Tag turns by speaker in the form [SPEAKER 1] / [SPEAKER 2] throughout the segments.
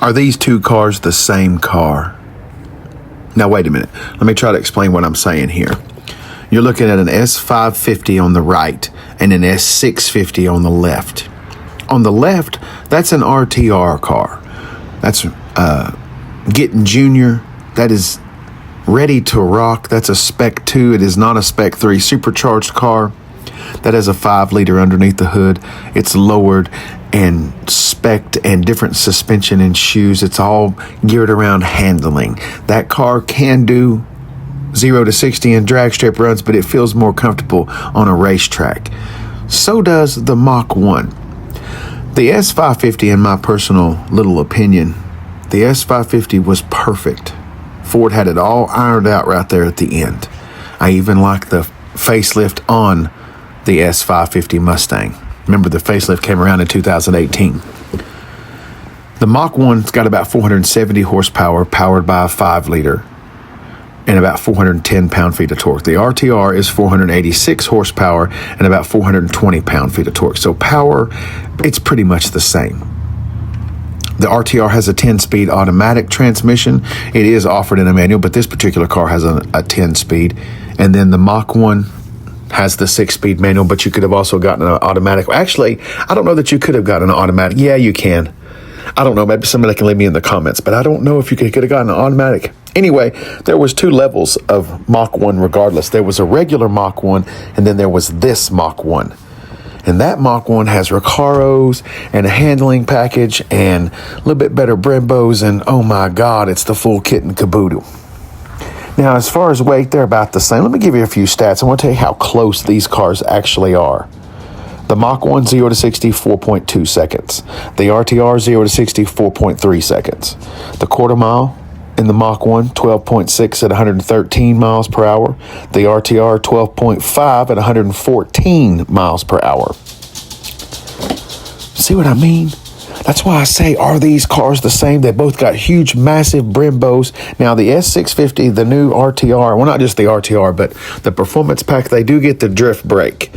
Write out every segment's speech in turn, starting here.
[SPEAKER 1] Are these two cars the same car? Now, wait a minute. Let me try to explain what I'm saying here. You're looking at an S550 on the right and an S650 on the left. On the left, that's an RTR car. That's getting junior. That is ready to rock. That's a Spec 2. It is not a Spec 3 supercharged car. That has a 5-liter underneath the hood. It's lowered and spec'd and different suspension and shoes. It's all geared around handling. That car can do 0 to 60 in drag strip runs, but it feels more comfortable on a racetrack. So does the Mach 1. The S550, in my personal little opinion, the S550 was perfect. Ford had it all ironed out right there at the end. I even like the facelift on the S550 Mustang. Remember, the facelift came around in 2018. The Mach 1's got about 470 horsepower, powered by a 5-liter, and about 410 pound-feet of torque. The RTR is 486 horsepower and about 420 pound-feet of torque. So power, it's pretty much the same. The RTR has a 10-speed automatic transmission. It is offered in a manual, but this particular car has a 10-speed. And then the Mach 1 has the 6-speed manual, but you could have also gotten an automatic. Actually, I don't know that you could have gotten an automatic. Yeah, you can. I don't know. Maybe somebody can leave me in the comments, but I don't know if you could have gotten an automatic. Anyway, there was 2 levels of Mach 1 regardless. There was a regular Mach 1, and then there was this Mach 1. And that Mach 1 has Recaros and a handling package and a little bit better Brembos, and oh my God, it's the full kit and caboodle. Now, as far as weight, they're about the same. Let me give you a few stats. I want to tell you how close these cars actually are. The Mach 1, 0 to 60, 4.2 seconds. The RTR, 0 to 60, 4.3 seconds. The quarter mile in the Mach 1, 12.6 at 113 miles per hour. The RTR, 12.5 at 114 miles per hour. See what I mean? That's why I say, are these cars the same? They both got huge, massive Brembos. Now, the S650, the new RTR, well, not just the RTR, but the performance pack, they do get the drift brake,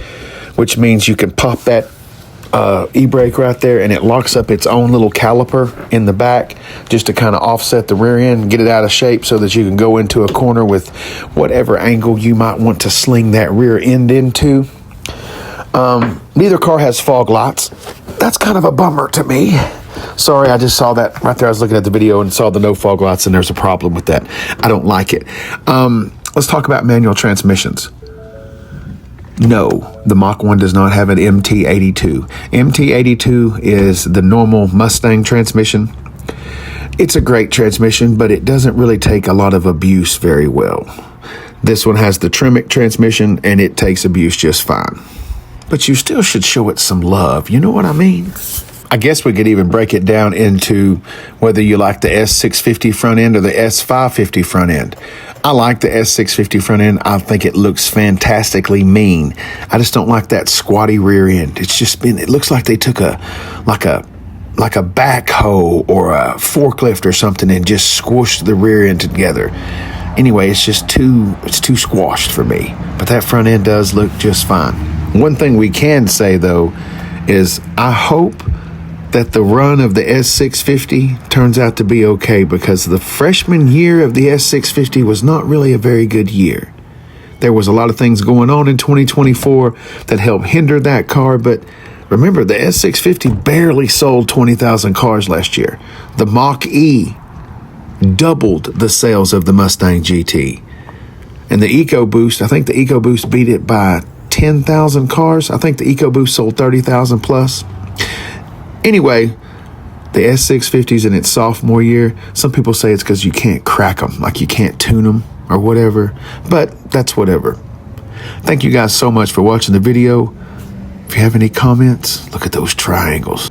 [SPEAKER 1] which means you can pop that e-brake right there, and it locks up its own little caliper in the back just to kind of offset the rear end and get it out of shape so that you can go into a corner with whatever angle you might want to sling that rear end into. Neither car has fog lights. That's kind of a bummer to me. Sorry, I just saw that right there. I was looking at the video and saw the no fog lights, and there's a problem with that. I don't like it. Let's talk about manual transmissions. No, the Mach 1 does not have an MT82. MT82 is the normal Mustang transmission. It's a great transmission, but it doesn't really take a lot of abuse very well. This one has the Tremec transmission, and it takes abuse just fine. But you still should show it some love. You know what I mean? I guess we could even break it down into whether you like the S650 front end or the S550 front end. I like the S650 front end. I think it looks fantastically mean. I just don't like that squatty rear end. It looks like they took a backhoe or a forklift or something and just squished the rear end together. Anyway, it's too squashed for me. But that front end does look just fine. One thing we can say, though, is I hope that the run of the S650 turns out to be okay, because the freshman year of the S650 was not really a very good year. There was a lot of things going on in 2024 that helped hinder that car, but remember, the S650 barely sold 20,000 cars last year. The Mach-E doubled the sales of the Mustang GT. And the EcoBoost, I think the EcoBoost beat it by 10,000 cars. I think the EcoBoost sold 30,000 plus. Anyway, the S650's in its sophomore year. Some people say it's because you can't crack them, like you can't tune them or whatever, but that's whatever. Thank you guys so much for watching the video. If you have any comments, look at those triangles.